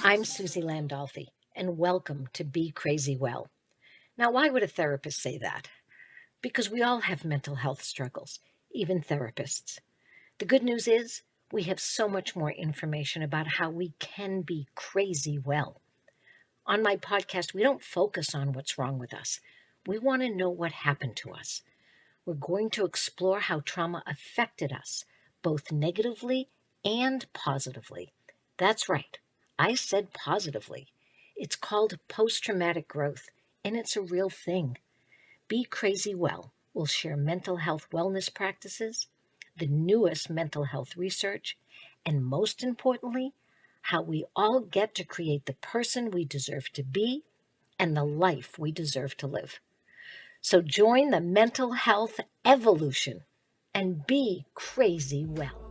I'm Suzi Landolfi, and welcome to Be Crazy Well. Now, why would a therapist say that? Because we all have mental health struggles, even therapists. The good news is we have so much more information about how we can be crazy well. On my podcast, we don't focus on what's wrong with us. We want to know what happened to us. We're going to explore how trauma affected us, both negatively and positively. That's right. I said positively. It's called post-traumatic growth, and it's a real thing. Be Crazy Well will share mental health wellness practices, the newest mental health research, and most importantly, how we all get to create the person we deserve to be and the life we deserve to live. So join the mental health evolution and be crazy well.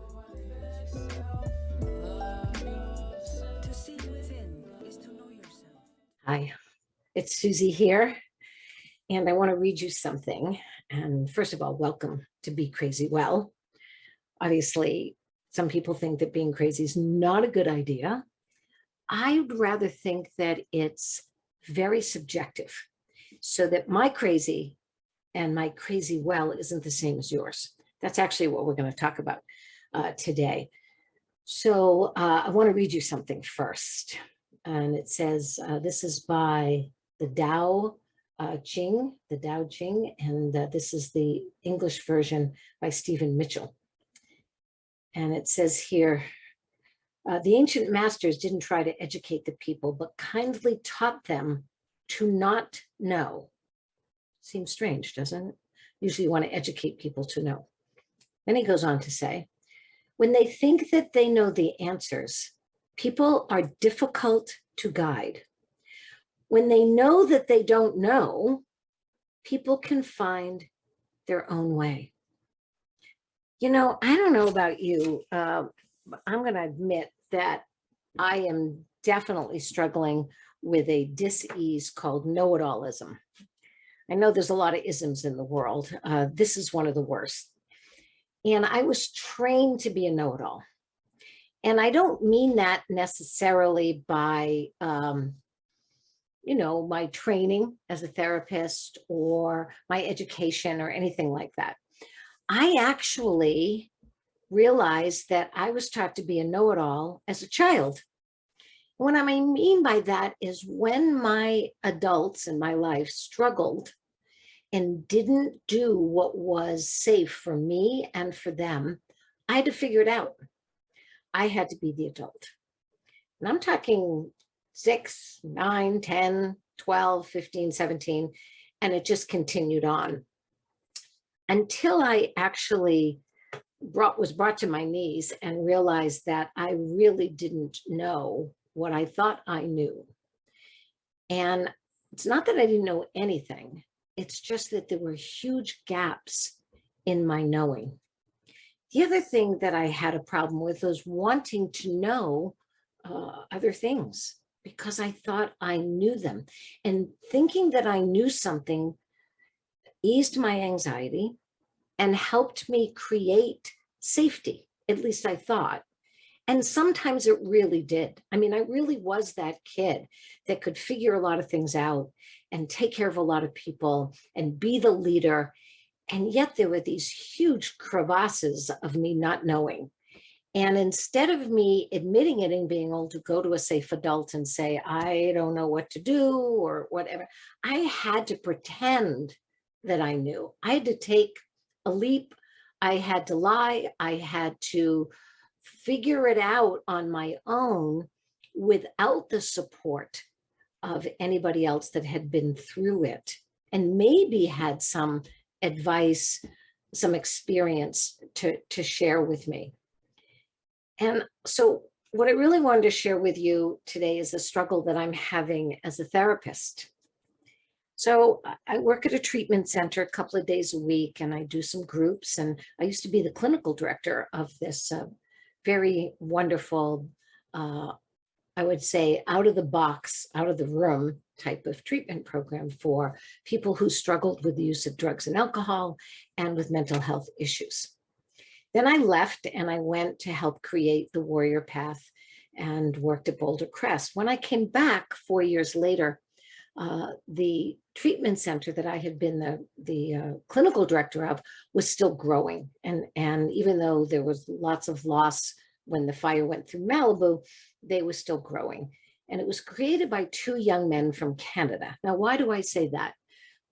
Hi, it's Suzi here, and I want to read you something. And first of all, welcome to Be Crazy Well. Obviously, some people think that being crazy is not a good idea. I'd rather think that it's very subjective, so that my crazy and my crazy well isn't the same as yours. That's actually what we're going to talk about today. So I want to read you something first. And it says, this is by the Tao Ching, and this is the English version by Stephen Mitchell. And it says here, the ancient masters didn't try to educate the people, but kindly taught them to not know. Seems strange, doesn't it? Usually you want to educate people to know. Then he goes on to say, when they think that they know the answers, people are difficult to guide. When they know that they don't know, people can find their own way. You know, I don't know about you, but I'm going to admit that I am definitely struggling with a dis-ease called know-it-allism. I know there's a lot of isms in the world. This is one of the worst. And I was trained to be a know-it-all. And I don't mean that necessarily by, my training as a therapist or my education or anything like that. I actually realized that I was taught to be a know-it-all as a child. What I mean by that is when my adults in my life struggled and didn't do what was safe for me and for them, I had to figure it out. I had to be the adult. And I'm talking 6, 9, 10, 12, 15, 17, and it just continued on until I actually was brought to my knees and realized that I really didn't know what I thought I knew. And it's not that I didn't know anything. It's just that there were huge gaps in my knowing. The other thing that I had a problem with was wanting to know other things because I thought I knew them. And thinking that I knew something eased my anxiety and helped me create safety, at least I thought. And sometimes it really did. I mean, I really was that kid that could figure a lot of things out and take care of a lot of people and be the leader. And yet there were these huge crevasses of me not knowing. And instead of me admitting it and being able to go to a safe adult and say, I don't know what to do or whatever, I had to pretend that I knew. I had to take a leap. I had to lie. I had to figure it out on my own without the support of anybody else that had been through it and maybe had some advice, some experience to share with me. And so what I really wanted to share with you today is a struggle that I'm having as a therapist. So I work at a treatment center a couple of days a week, and I do some groups. And I used to be the clinical director of this very wonderful, I would say, out of the box, out of the room type of treatment program for people who struggled with the use of drugs and alcohol and with mental health issues. Then I left and I went to help create the Warrior Path and worked at Boulder Crest. When I came back 4 years later, the treatment center that I had been the clinical director of was still growing. And even though there was lots of loss when the fire went through Malibu, they were still growing. And it was created by two young men from Canada. Now, why do I say that?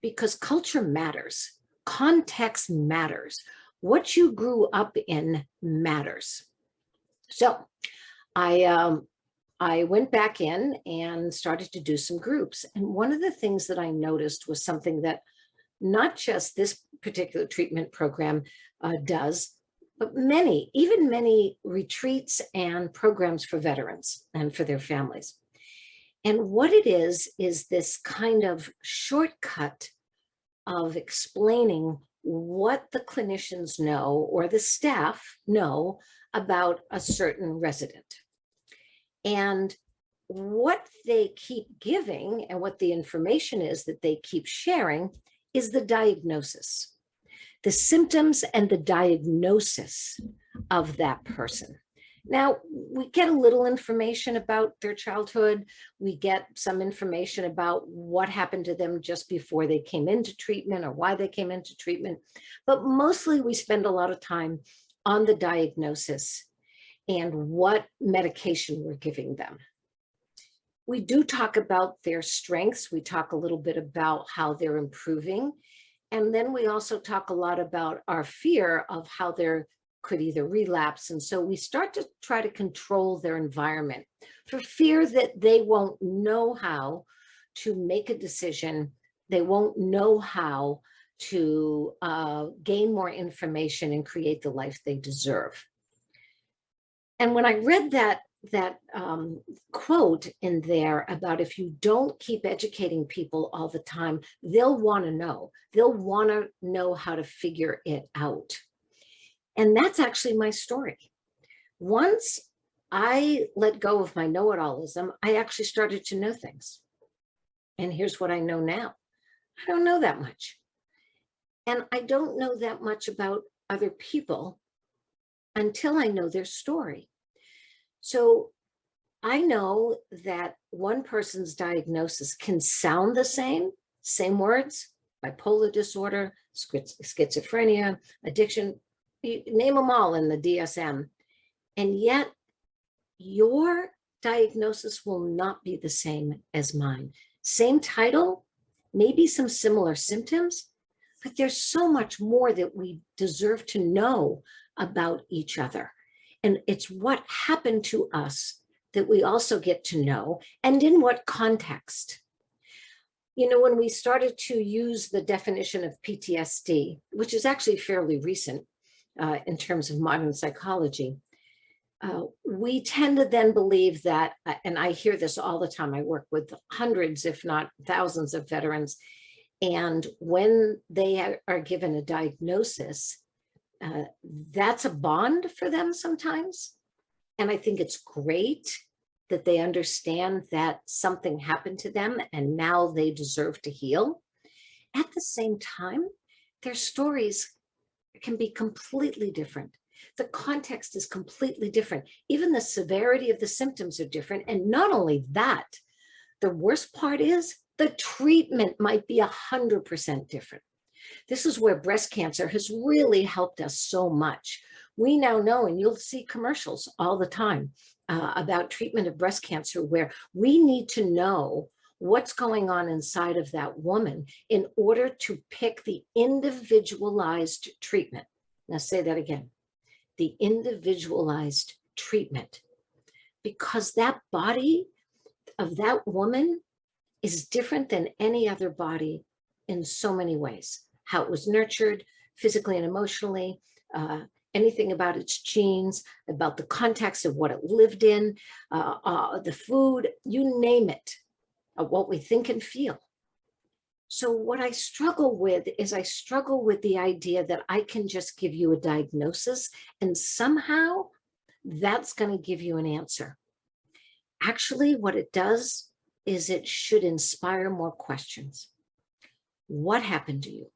Because culture matters. Context matters. What you grew up in matters. So I went back in and started to do some groups. And one of the things that I noticed was something that not just this particular treatment program does, but even many retreats and programs for veterans and for their families. And what it is this kind of shortcut of explaining what the clinicians know or the staff know about a certain resident. And what they keep giving and what the information is that they keep sharing is the diagnosis, the symptoms and the diagnosis of that person. Now, we get a little information about their childhood. We get some information about what happened to them just before they came into treatment or why they came into treatment. But mostly we spend a lot of time on the diagnosis and what medication we're giving them. We do talk about their strengths. We talk a little bit about how they're improving. And then we also talk a lot about our fear of how they're could either relapse. And so we start to try to control their environment for fear that they won't know how to make a decision. They won't know how to gain more information and create the life they deserve. And when I read that quote in there about if you don't keep educating people all the time, they'll want to know. They'll want to know how to figure it out. And that's actually my story. Once I let go of my know-it-allism, I actually started to know things. And here's what I know now. I don't know that much. And I don't know that much about other people until I know their story. So I know that one person's diagnosis can sound the same words, bipolar disorder, schizophrenia, addiction, you name them all in the DSM. And yet your diagnosis will not be the same as mine. Same title, maybe some similar symptoms, but there's so much more that we deserve to know about each other. And it's what happened to us that we also get to know, and in what context. You know, when we started to use the definition of PTSD, which is actually fairly recent in terms of modern psychology, we tend to then believe that, and I hear this all the time, I work with hundreds, if not thousands of veterans, and when they are given a diagnosis, that's a bond for them sometimes. And I think it's great that they understand that something happened to them and now they deserve to heal. At the same time, their stories can be completely different. The context is completely different. Even the severity of the symptoms are different. And not only that, the worst part is the treatment might be 100% different. This is where breast cancer has really helped us so much. We now know, and you'll see commercials all the time about treatment of breast cancer, where we need to know what's going on inside of that woman in order to pick the individualized treatment. Now say that again, the individualized treatment, because that body of that woman is different than any other body in so many ways. How it was nurtured physically and emotionally, anything about its genes, about the context of what it lived in, the food, you name it, what we think and feel. So what I struggle with is I struggle with the idea that I can just give you a diagnosis and somehow that's going to give you an answer. Actually, what it does is it should inspire more questions. What happened to you?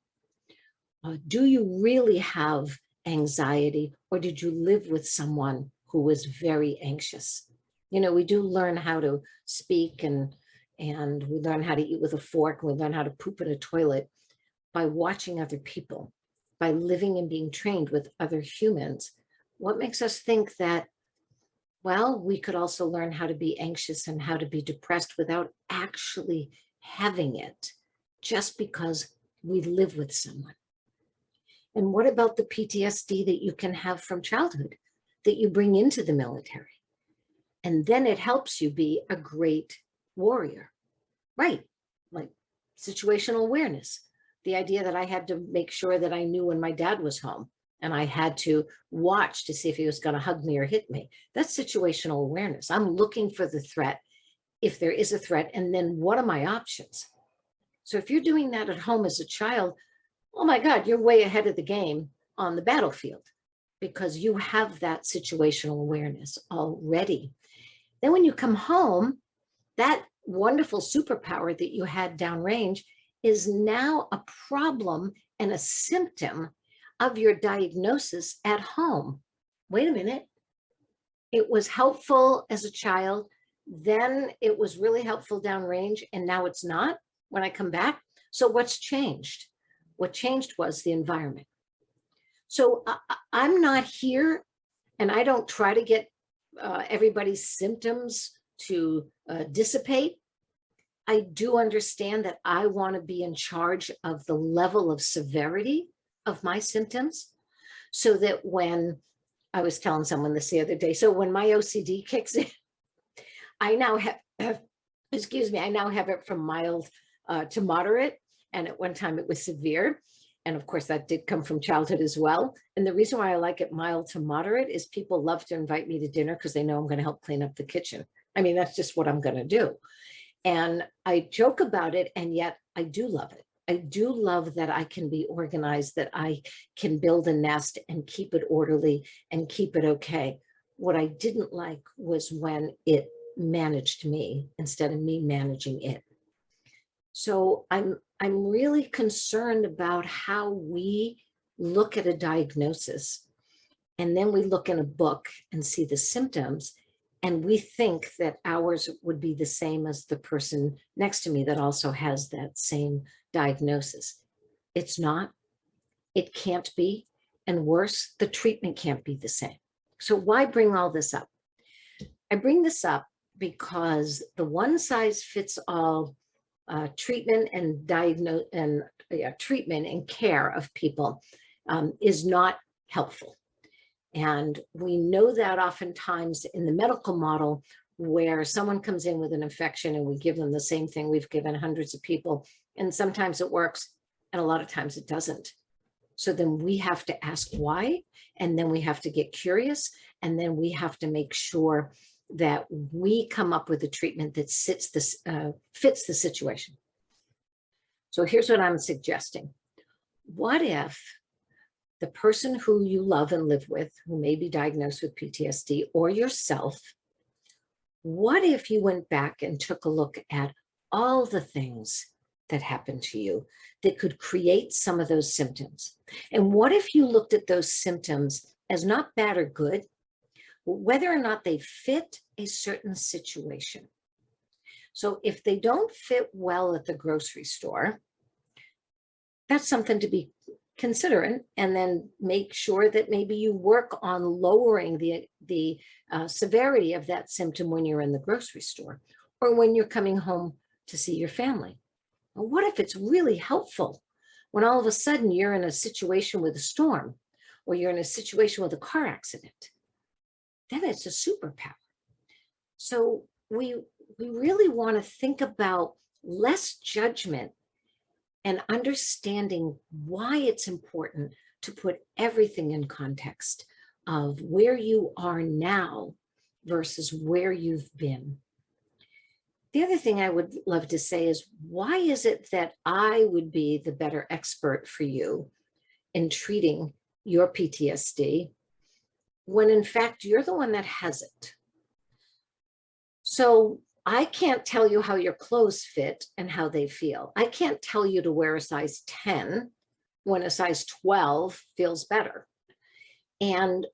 Do you really have anxiety, or did you live with someone who was very anxious? You know, we do learn how to speak, and we learn how to eat with a fork, and we learn how to poop in a toilet by watching other people, by living and being trained with other humans. What makes us think that, well, we could also learn how to be anxious and how to be depressed without actually having it, just because we live with someone? And what about the PTSD that you can have from childhood that you bring into the military? And then it helps you be a great warrior, right? Like situational awareness. The idea that I had to make sure that I knew when my dad was home, and I had to watch to see if he was going to hug me or hit me. That's situational awareness. I'm looking for the threat, if there is a threat, and then what are my options? So if you're doing that at home as a child, oh my God, you're way ahead of the game on the battlefield, because you have that situational awareness already. Then when you come home, that wonderful superpower that you had downrange is now a problem and a symptom of your diagnosis at home. Wait a minute. It was helpful as a child, then it was really helpful downrange, and now it's not when I come back. So what's changed? What changed was the environment. So I'm not here, and I don't try to get everybody's symptoms to dissipate. I do understand that I want to be in charge of the level of severity of my symptoms, so that when I was telling someone this the other day, so when my OCD kicks in, I now have, excuse me, I now have it from mild to moderate. And at one time it was severe. And of course that did come from childhood as well. And the reason why I like it mild to moderate is people love to invite me to dinner because they know I'm going to help clean up the kitchen. I mean, that's just what I'm going to do. And I joke about it, and yet I do love it. I do love that I can be organized, that I can build a nest and keep it orderly and keep it okay. What I didn't like was when it managed me instead of me managing it. So I'm really concerned about how we look at a diagnosis, and then we look in a book and see the symptoms, and we think that ours would be the same as the person next to me that also has that same diagnosis. It's not. It can't be. And worse, the treatment can't be the same. So why bring all this up? I bring this up because the one size fits all treatment and treatment and care of people is not helpful. And we know that oftentimes in the medical model, where someone comes in with an infection and we give them the same thing we've given hundreds of people, and sometimes it works and a lot of times it doesn't. So then we have to ask why, and then we have to get curious, and then we have to make sure that we come up with a treatment that fits the situation. So here's what I'm suggesting. What if the person who you love and live with, who may be diagnosed with PTSD, or yourself, what if you went back and took a look at all the things that happened to you that could create some of those symptoms? And what if you looked at those symptoms as not bad or good, whether or not they fit a certain situation? So if they don't fit well at the grocery store, that's something to be considerate, and then make sure that maybe you work on lowering the severity of that symptom when you're in the grocery store or when you're coming home to see your family. Well, what if it's really helpful when all of a sudden you're in a situation with a storm, or you're in a situation with a car accident? Then it's a superpower. So we really want to think about less judgment and understanding why it's important to put everything in context of where you are now versus where you've been. The other thing I would love to say is, why is it that I would be the better expert for you in treating your PTSD when in fact you're the one that has it? So I can't tell you how your clothes fit and how they feel. I can't tell you to wear a size 10 when a size 12 feels better. And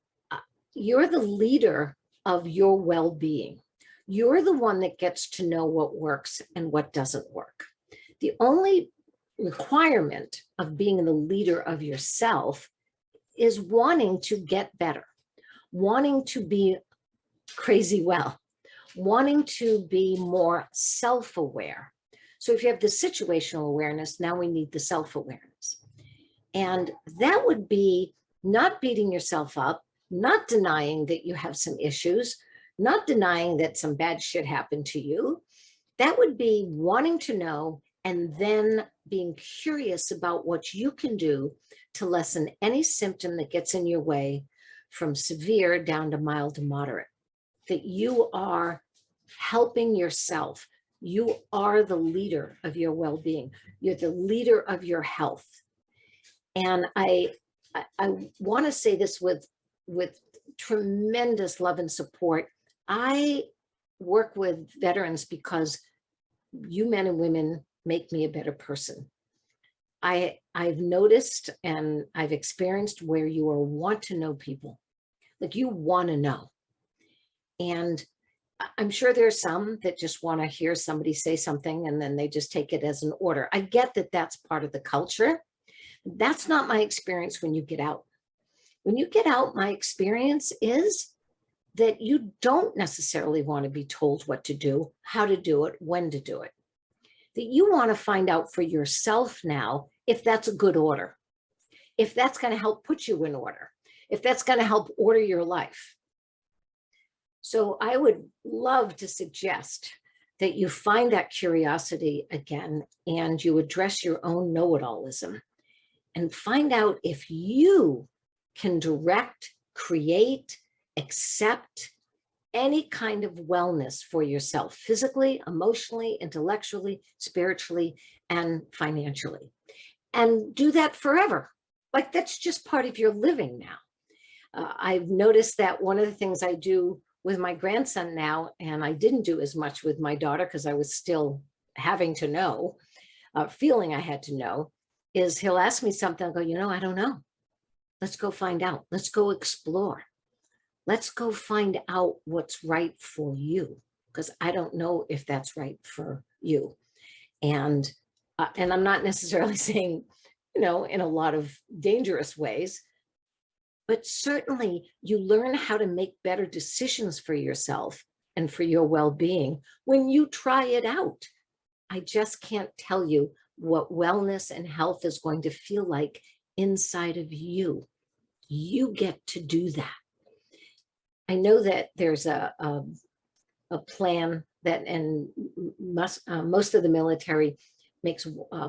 you're the leader of your well-being. You're the one that gets to know what works and what doesn't work. The only requirement of being the leader of yourself is wanting to get better, wanting to be crazy well, wanting to be more self-aware. So if you have the situational awareness, now we need the self-awareness. And that would be not beating yourself up, not denying that you have some issues, not denying that some bad shit happened to you. That would be wanting to know and then being curious about what you can do to lessen any symptom that gets in your way from severe down to mild to moderate. That you are helping yourself. You are the leader of your well-being. You're the leader of your health. And I want to say this with tremendous love and support. I work with veterans because you men and women make me a better person. I've noticed and I've experienced where you are want to know people, like you want to know. And I'm sure there's some that just want to hear somebody say something and then they just take it as an order. I get that that's part of the culture. That's not my experience when you get out. When you get out, my experience is that you don't necessarily want to be told what to do, how to do it, when to do it. That you want to find out for yourself now if that's a good order, if that's going to help put you in order, if that's going to help order your life. So I would love to suggest that you find that curiosity again and you address your own know-it-allism and find out if you can direct, create, accept any kind of wellness for yourself, physically, emotionally, intellectually, spiritually, and financially. And do that forever. Like that's just part of your living now. I've noticed that one of the things I do with my grandson now, and I didn't do as much with my daughter because I was still having to know, feeling I had to know, is he'll ask me something, I'll go, I don't know. Let's go find out. Let's go explore. Let's go find out what's right for you, because I don't know if that's right for you. And I'm not necessarily saying, in a lot of dangerous ways, but certainly you learn how to make better decisions for yourself and for your well-being when you try it out. I just can't tell you what wellness and health is going to feel like inside of you. You get to do that. I know that there's a plan that, and most of the military makes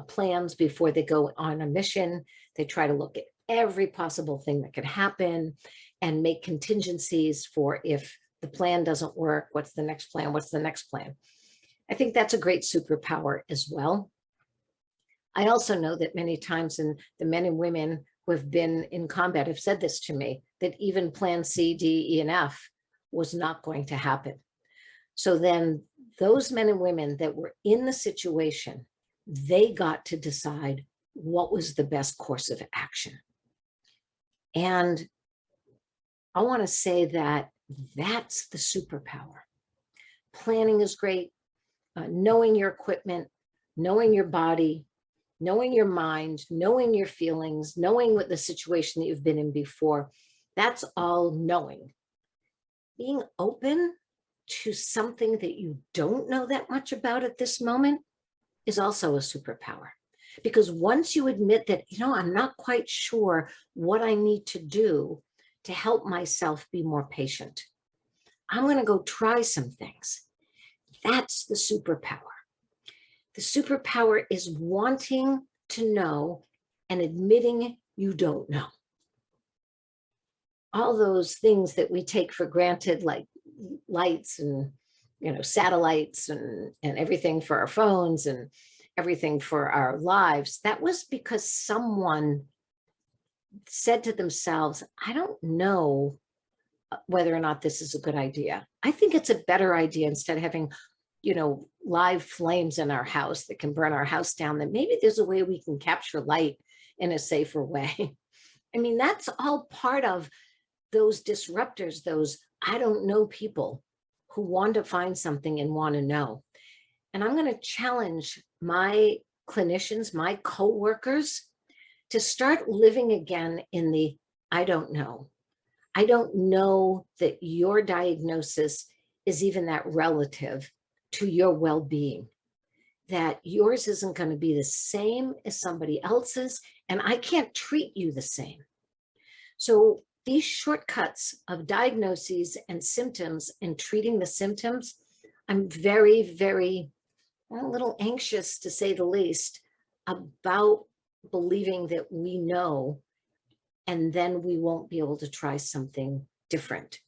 plans before they go on a mission. They try to look at every possible thing that could happen and make contingencies for if the plan doesn't work, what's the next plan? What's the next plan? I think that's a great superpower as well. I also know that many times, and the men and women who have been in combat have said this to me, that even plan C, D, E, and F was not going to happen. So then those men and women that were in the situation, they got to decide what was the best course of action. And I want to say that that's the superpower. Planning is great. Knowing your equipment, knowing your body, knowing your mind, knowing your feelings, knowing what the situation that you've been in before, that's all knowing. Being open to something that you don't know that much about at this moment is also a superpower. Because once you admit that, I'm not quite sure what I need to do to help myself be more patient, I'm going to go try some things. That's the superpower. The superpower is wanting to know and admitting you don't know. All those things that we take for granted, like lights and satellites and everything for our phones and everything for our lives, that was because someone said to themselves, I don't know whether or not this is a good idea. I think it's a better idea, instead of having live flames in our house that can burn our house down, that maybe there's a way we can capture light in a safer way. I mean, that's all part of those disruptors, those I don't know people who want to find something and want to know. And I'm going to challenge my clinicians, my coworkers, to start living again in the I don't know. I don't know that your diagnosis is even that relative to your well-being, that yours isn't going to be the same as somebody else's, and I can't treat you the same. So these shortcuts of diagnoses and symptoms and treating the symptoms, I'm very, very, a little anxious, to say the least, about believing that we know, and then we won't be able to try something different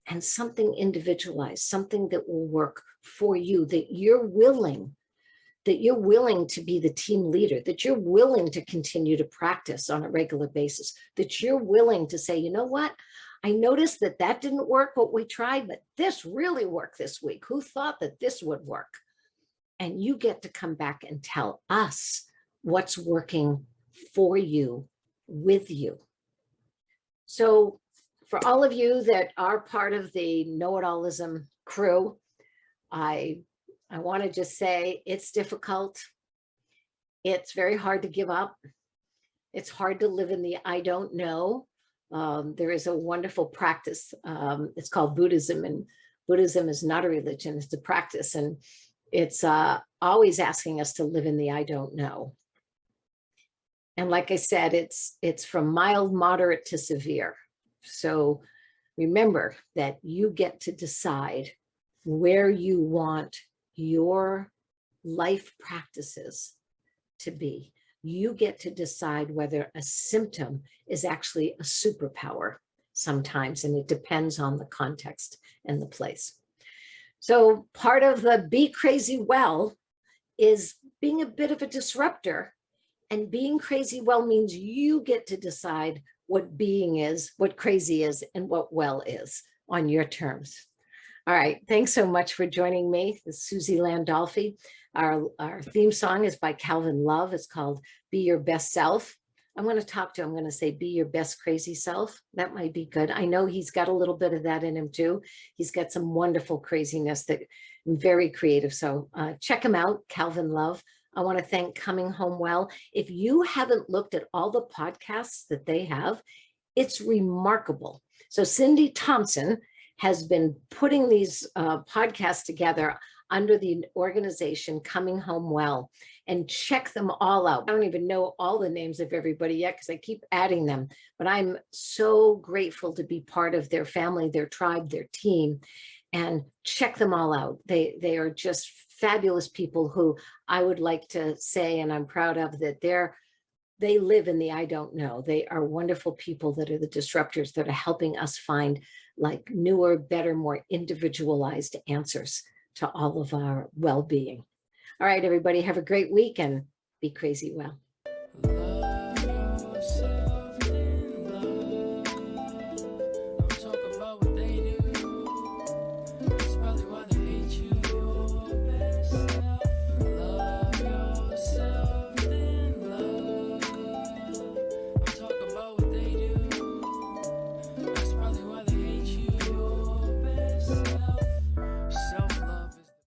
and something individualized, something that will work for you, that you're willing to be the team leader, that you're willing to continue to practice on a regular basis, that you're willing to say, you know what, I noticed that that didn't work what we tried, but this really worked this week. Who thought that this would work? And you get to come back and tell us what's working for you, with you. So for all of you that are part of the know-it-allism crew, I want to just say it's difficult. It's very hard to give up. It's hard to live in the I don't know. There is a wonderful practice. It's called Buddhism, and Buddhism is not a religion, it's a practice. And it's always asking us to live in the I don't know. And like I said, it's from mild, moderate to severe. So remember that you get to decide where you want your life practices to be. You get to decide whether a symptom is actually a superpower sometimes, and it depends on the context and the place. So part of the be crazy well is being a bit of a disruptor, and being crazy well means you get to decide what being is, what crazy is, and what well is on your terms. All right, thanks so much for joining me. This is Suzi Landolfi. Our theme song is by Calvin Love. It's called Be Your Best Self. I'm going to say be your best crazy self. That might be good. I know he's got a little bit of that in him too. He's got some wonderful craziness, that very creative. So check him out, Calvin Love. I want to thank Coming Home Well. If you haven't looked at all the podcasts that they have, it's remarkable. So Cindy Thompson has been putting these podcasts together under the organization Coming Home Well, and check them all out. I don't even know all the names of everybody yet because I keep adding them, but I'm so grateful to be part of their family, their tribe, their team, and check them all out. They are just fabulous people who I would like to say, and I'm proud of, that they live in the I don't know. They are wonderful people that are the disruptors that are helping us find like newer, better, more individualized answers to all of our well-being. All right, everybody, have a great week and be crazy well.